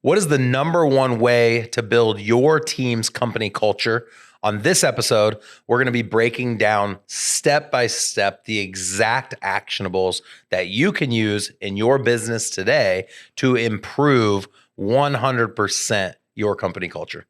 What is the number one way to build your team's company culture? On this episode, we're going to be breaking down step by step the exact actionables that you can use in your business today to improve 100% your company culture.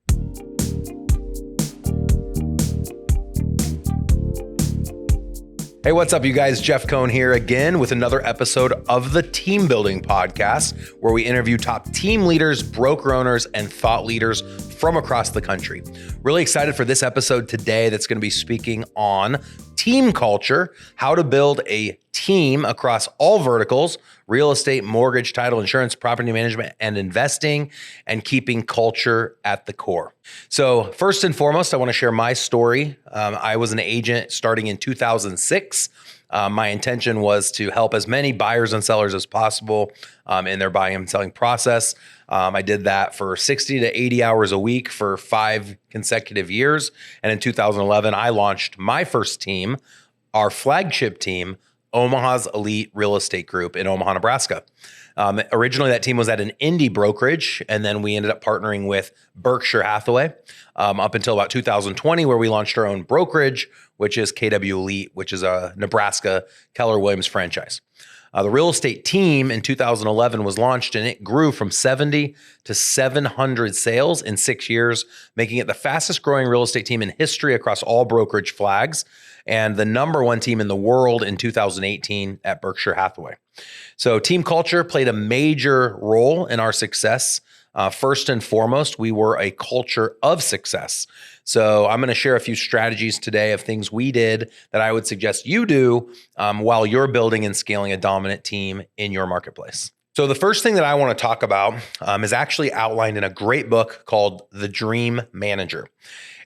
Hey, what's up, you guys? Jeff Cohn here again with another episode of the Team Building Podcast, where we interview top team leaders, broker owners, and thought leaders from across the country. Really excited for this episode today that's going to be speaking on team culture, how to build a team across all verticals: real estate, mortgage, title, insurance, property management, and investing, and keeping culture at the core. So first and foremost, I want to share my story. I was an agent starting in 2006. My intention was to help as many buyers and sellers as possible in their buying and selling process. I did that for 60 to 80 hours a week for 5 consecutive years. And in 2011, I launched my first team, our flagship team, Omaha's Elite Real Estate Group in Omaha, Nebraska. Originally, that team was at an indie brokerage, and then we ended up partnering with Berkshire Hathaway up until about 2020, where we launched our own brokerage, which is KW Elite, which is a Nebraska Keller Williams franchise. The real estate team in 2011 was launched, and it grew from 70 to 700 sales in 6 years, making it the fastest growing real estate team in history across all brokerage flags, and the number one team in the world in 2018 at Berkshire Hathaway. So team culture played a major role in our success. First and foremost, we were a culture of success. So I'm going to share a few strategies today of things we did that I would suggest you do while you're building and scaling a dominant team in your marketplace. So the first thing that I want to talk about is actually outlined in a great book called The Dream Manager.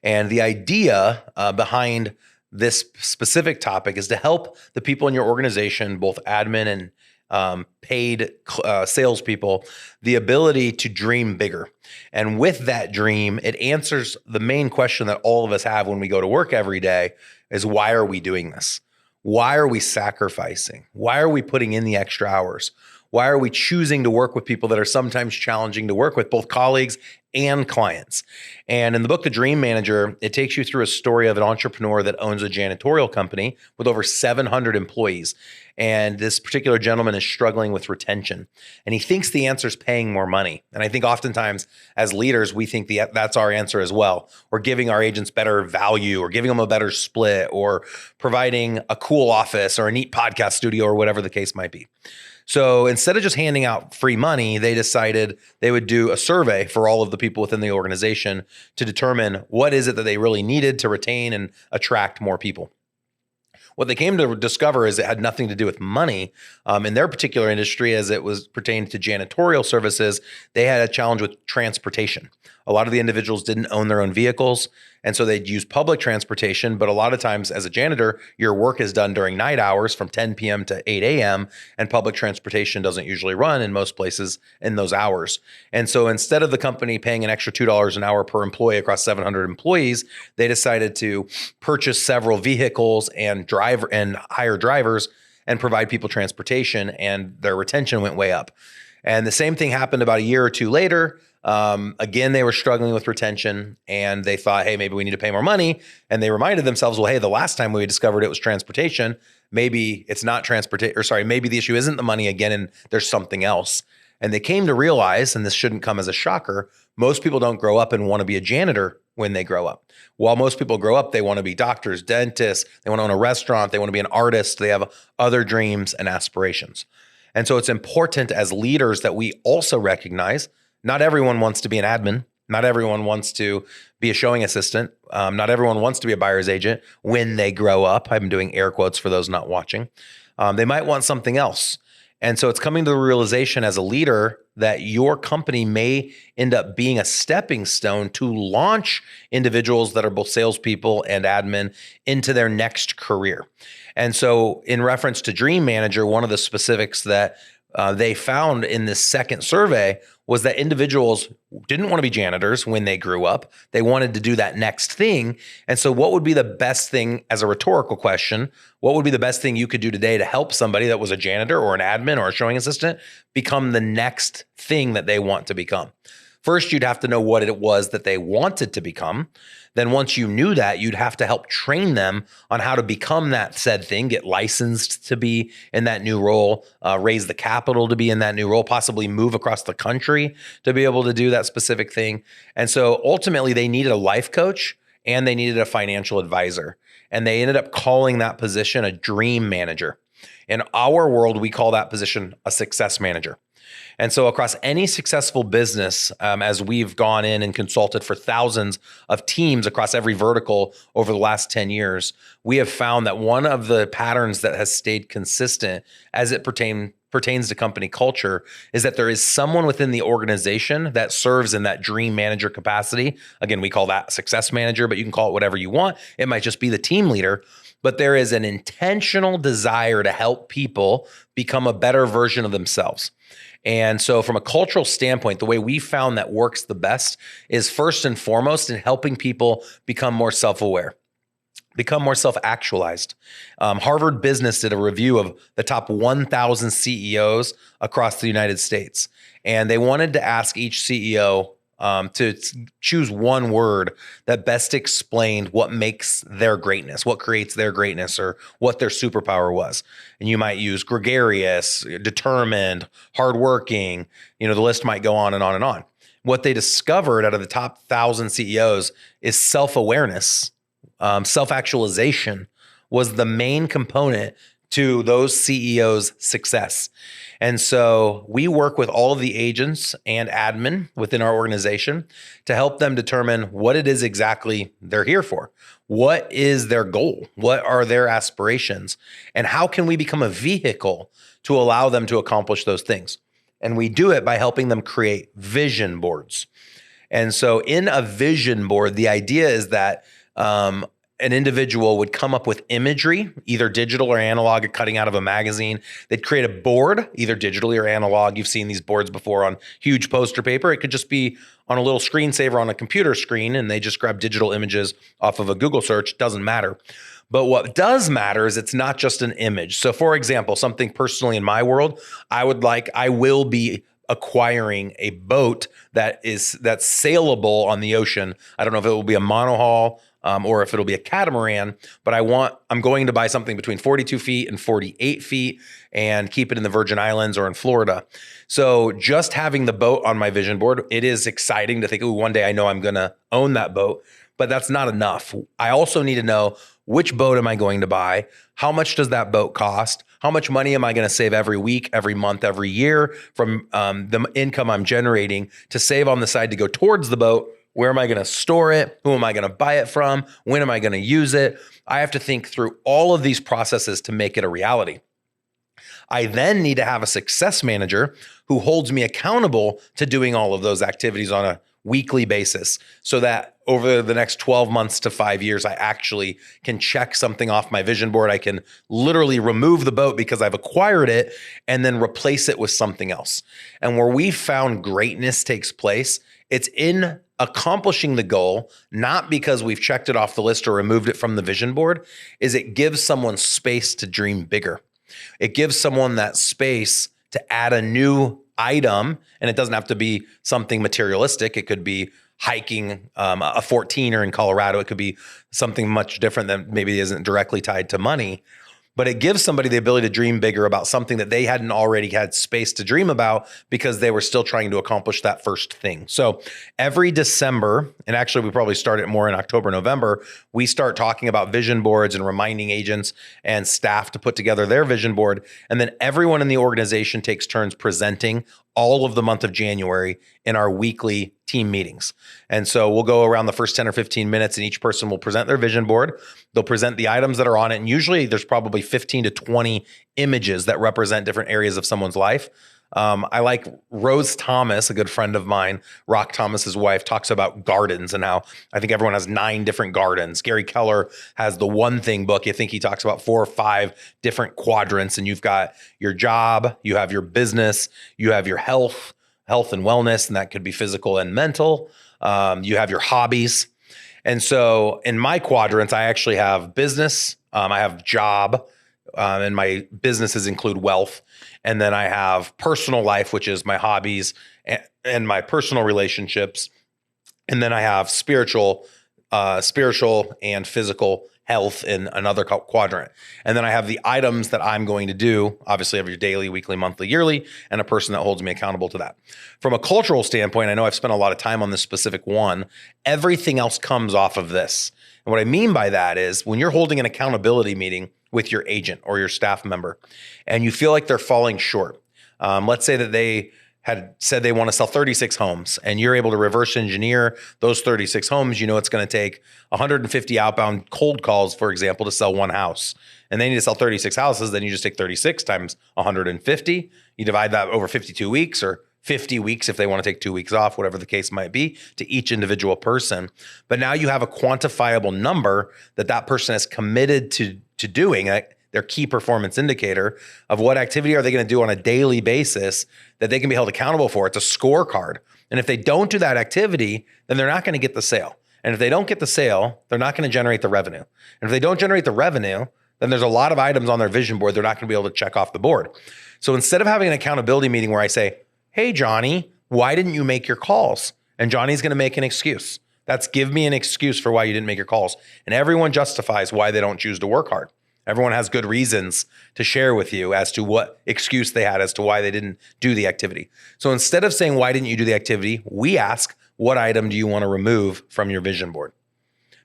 And the idea behind this specific topic is to help the people in your organization, both admin and paid salespeople, the ability to dream bigger. And with that dream, it answers the main question that all of us have when we go to work every day is, why are we doing this? Why are we sacrificing? Why are we putting in the extra hours? Why are we choosing to work with people that are sometimes challenging to work with, both colleagues and clients? And in the book, The Dream Manager, it takes you through a story of an entrepreneur that owns a janitorial company with over 700 employees. And this particular gentleman is struggling with retention. And he thinks the answer is paying more money. And I think oftentimes as leaders, we think that's our answer as well. Or giving our agents better value, or giving them a better split, or providing a cool office or a neat podcast studio, or whatever the case might be. So instead of just handing out free money, they decided they would do a survey for all of the people within the organization to determine what is it that they really needed to retain and attract more people. What they came to discover is it had nothing to do with money. In their particular industry, as it was pertained to janitorial services, they had a challenge with transportation. A lot of the individuals didn't own their own vehicles, and so they'd use public transportation. But a lot of times as a janitor, your work is done during night hours from 10 p.m. to 8 a.m., and public transportation doesn't usually run in most places in those hours. And so instead of the company paying an extra $2 an hour per employee across 700 employees, they decided to purchase several vehicles and hire drivers and provide people transportation, and their retention went way up. And the same thing happened about a year or two later. Again, they were struggling with retention, and they thought, hey, maybe we need to pay more money. And they reminded themselves, well, hey, the last time we discovered it was transportation, maybe it's not maybe the issue isn't the money again, and there's something else. And they came to realize, and this shouldn't come as a shocker, most people don't grow up and want to be a janitor when they grow up. While most people grow up, they want to be doctors, dentists, they want to own a restaurant, they want to be an artist, they have other dreams and aspirations. And so it's important as leaders that we also recognize not everyone wants to be an admin. Not everyone wants to be a showing assistant. Not everyone wants to be a buyer's agent when they grow up. I'm doing air quotes for those not watching. They might want something else. And so it's coming to the realization as a leader that your company may end up being a stepping stone to launch individuals that are both salespeople and admin into their next career. And so in reference to Dream Manager, one of the specifics that they found in this second survey was that individuals didn't want to be janitors when they grew up. They wanted to do that next thing. And so what would be the best thing, as a rhetorical question, what would be the best thing you could do today to help somebody that was a janitor or an admin or a showing assistant become the next thing that they want to become? First, you'd have to know what it was that they wanted to become. Then once you knew that, you'd have to help train them on how to become that said thing, get licensed to be in that new role, raise the capital to be in that new role, possibly move across the country to be able to do that specific thing. And so ultimately they needed a life coach and they needed a financial advisor. And they ended up calling that position a dream manager. In our world, we call that position a success manager. And so across any successful business, as we've gone in and consulted for thousands of teams across every vertical over the last 10 years, we have found that one of the patterns that has stayed consistent as it pertains to company culture is that there is someone within the organization that serves in that dream manager capacity. Again, we call that success manager, but you can call it whatever you want. It might just be the team leader. But there is an intentional desire to help people become a better version of themselves. And so from a cultural standpoint, the way we found that works the best is first and foremost in helping people become more self-aware, become more self-actualized. Harvard Business did a review of the top 1,000 CEOs across the United States. And they wanted to ask each CEO to choose one word that best explained what makes their greatness, what creates their greatness, or what their superpower was. And you might use gregarious, determined, hardworking, the list might go on and on and on. What they discovered out of the top 1,000 CEOs is self-awareness, self-actualization was the main component to those CEOs' success. And so we work with all of the agents and admin within our organization to help them determine what it is exactly they're here for. What is their goal? What are their aspirations? And how can we become a vehicle to allow them to accomplish those things? And we do it by helping them create vision boards. And so in a vision board, the idea is that an individual would come up with imagery, either digital or analog, cutting out of a magazine. They'd create a board, either digitally or analog. You've seen these boards before on huge poster paper. It could just be on a little screensaver on a computer screen, and they just grab digital images off of a Google search. Doesn't matter. But what does matter is it's not just an image. So for example, something personally in my world, I will be acquiring a boat that's sailable on the ocean. I don't know if it will be a monohull, or if it'll be a catamaran, but I'm going to buy something between 42 feet and 48 feet and keep it in the Virgin Islands or in Florida. So just having the boat on my vision board, it is exciting to think, oh, one day I know I'm going to own that boat, but that's not enough. I also need to know, which boat am I going to buy? How much does that boat cost? How much money am I going to save every week, every month, every year from the income I'm generating to save on the side to go towards the boat? Where am I going to store it? Who am I going to buy it from? When am I going to use it? I have to think through all of these processes to make it a reality. I then need to have a success manager who holds me accountable to doing all of those activities on a weekly basis so that over the next 12 months to 5 years, I actually can check something off my vision board. I can literally remove the boat because I've acquired it and then replace it with something else. And where we found greatness takes place, it's in accomplishing the goal, not because we've checked it off the list or removed it from the vision board, is it gives someone space to dream bigger. It gives someone that space to add a new item, and it doesn't have to be something materialistic. It could be hiking a 14er in Colorado. It could be something much different that maybe isn't directly tied to money. But it gives somebody the ability to dream bigger about something that they hadn't already had space to dream about because they were still trying to accomplish that first thing. So every December, and actually we probably start it more in October, November, we start talking about vision boards and reminding agents and staff to put together their vision board. And then everyone in the organization takes turns presenting all of the month of January in our weekly team meetings. And so we'll go around the first 10 or 15 minutes and each person will present their vision board. They'll present the items that are on it. And usually there's probably 15 to 20 images that represent different areas of someone's life. I like Rose Thomas, a good friend of mine, Rock Thomas's wife, talks about gardens and how I think everyone has 9 different gardens. Gary Keller has the One Thing book. I think he talks about 4 or 5 different quadrants, and you've got your job, you have your business, you have your health and wellness, and that could be physical and mental. You have your hobbies. And so in my quadrants, I actually have business, I have job, and my businesses include wealth. And then I have personal life, which is my hobbies and my personal relationships. And then I have spiritual and physical health in another quadrant. And then I have the items that I'm going to do. Obviously, I have your daily, weekly, monthly, yearly, and a person that holds me accountable to that. From a cultural standpoint, I know I've spent a lot of time on this specific one. Everything else comes off of this. And what I mean by that is when you're holding an accountability meeting with your agent or your staff member, and you feel like they're falling short. Let's say that they had said they want to sell 36 homes, and you're able to reverse engineer those 36 homes. You know it's going to take 150 outbound cold calls, for example, to sell one house. And they need to sell 36 houses. Then you just take 36 times 150. You divide that over 52 weeks or 50 weeks if they want to take 2 weeks off, whatever the case might be, to each individual person. But now you have a quantifiable number that person is committed to doing, their key performance indicator of what activity are they going to do on a daily basis that they can be held accountable for. It's a scorecard. And if they don't do that activity, then they're not going to get the sale. And if they don't get the sale, they're not going to generate the revenue. And if they don't generate the revenue, then there's a lot of items on their vision board they're not going to be able to check off the board. So instead of having an accountability meeting where I say, hey, Johnny, why didn't you make your calls? And Johnny's going to make an excuse. That's give me an excuse for why you didn't make your calls. And everyone justifies why they don't choose to work hard. Everyone has good reasons to share with you as to what excuse they had as to why they didn't do the activity. So instead of saying, why didn't you do the activity? We ask, what item do you want to remove from your vision board?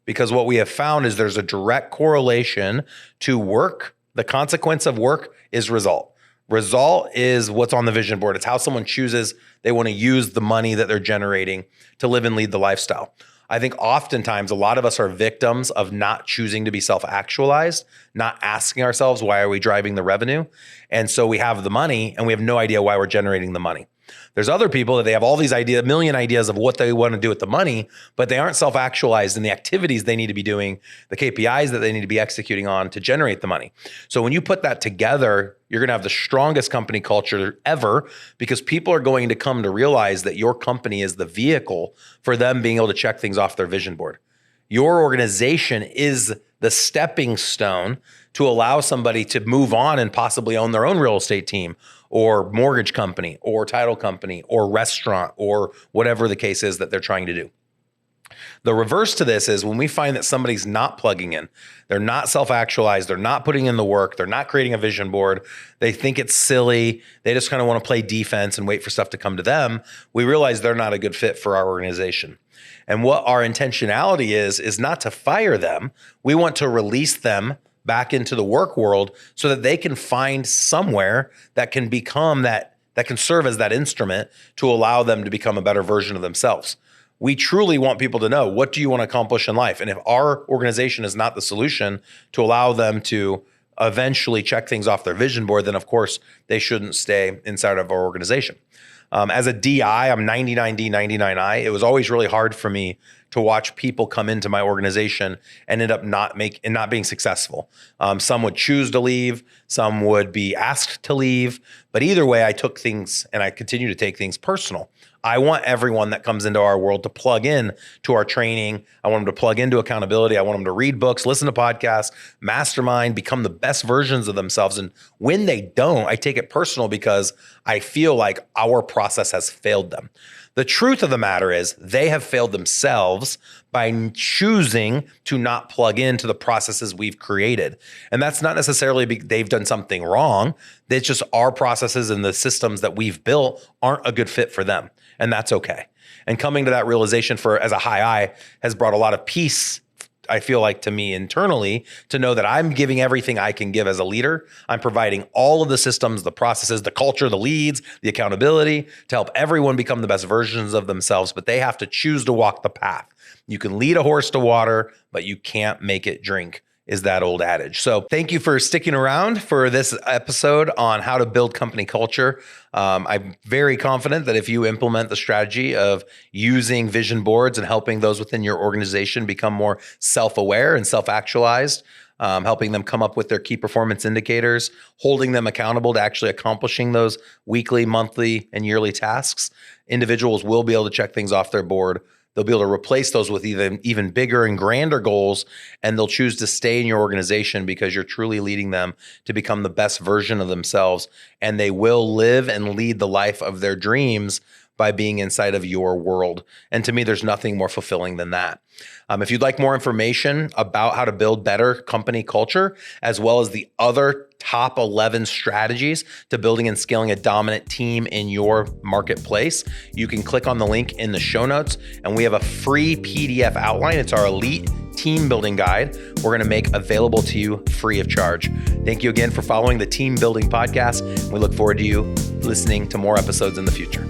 Because what we have found is there's a direct correlation to work. The consequence of work is result. Result is what's on the vision board. It's how someone chooses they want to use the money that they're generating to live and lead the lifestyle. I think oftentimes a lot of us are victims of not choosing to be self-actualized, not asking ourselves, why are we driving the revenue? And so we have the money and we have no idea why we're generating the money. There's other people that they have all these ideas, a million ideas of what they want to do with the money, but they aren't self-actualized in the activities they need to be doing, the KPIs that they need to be executing on to generate the money. So when you put that together, you're going to have the strongest company culture ever because people are going to come to realize that your company is the vehicle for them being able to check things off their vision board. Your organization is the stepping stone to allow somebody to move on and possibly own their own real estate team or mortgage company or title company or restaurant or whatever the case is that they're trying to do. The reverse to this is when we find that somebody's not plugging in, they're not self-actualized, they're not putting in the work, they're not creating a vision board, they think it's silly, they just kind of want to play defense and wait for stuff to come to them, we realize they're not a good fit for our organization. And what our intentionality is not to fire them. We want to release them back into the work world so that they can find somewhere that can become that can serve as that instrument to allow them to become a better version of themselves. We truly want people to know, what do you want to accomplish in life? And if our organization is not the solution to allow them to eventually check things off their vision board, then of course they shouldn't stay inside of our organization. As a DI, I'm 99D, 99I. It was always really hard for me to watch people come into my organization and end up not being successful. Some would choose to leave, some would be asked to leave, but either way, I took things and I continue to take things personal. I want everyone that comes into our world to plug in to our training. I want them to plug into accountability. I want them to read books, listen to podcasts, mastermind, become the best versions of themselves. And when they don't, I take it personal because I feel like our process has failed them. The truth of the matter is they have failed themselves by choosing to not plug into the processes we've created. And that's not necessarily they've done something wrong. It's just our processes and the systems that we've built aren't a good fit for them. And that's okay. And coming to that realization as a high I has brought a lot of peace, I feel like, to me internally, to know that I'm giving everything I can give as a leader. I'm providing all of the systems, the processes, the culture, the leads, the accountability to help everyone become the best versions of themselves, but they have to choose to walk the path. You can lead a horse to water, but you can't make it drink. is that old adage. So thank you for sticking around for this episode on how to build company culture. I'm very confident that if you implement the strategy of using vision boards and helping those within your organization become more self-aware and self-actualized, helping them come up with their key performance indicators, holding them accountable to actually accomplishing those weekly, monthly, and yearly tasks, individuals will be able to check things off their board. They'll be able to replace those with even bigger and grander goals, and they'll choose to stay in your organization because you're truly leading them to become the best version of themselves, and they will live and lead the life of their dreams by being inside of your world. And to me, there's nothing more fulfilling than that. If you'd like more information about how to build better company culture, as well as the other top 11 strategies to building and scaling a dominant team in your marketplace, you can click on the link in the show notes, and we have a free PDF outline. It's our elite team building guide we're going to make available to you free of charge. Thank you again for following the Team Building Podcast. We look forward to you listening to more episodes in the future.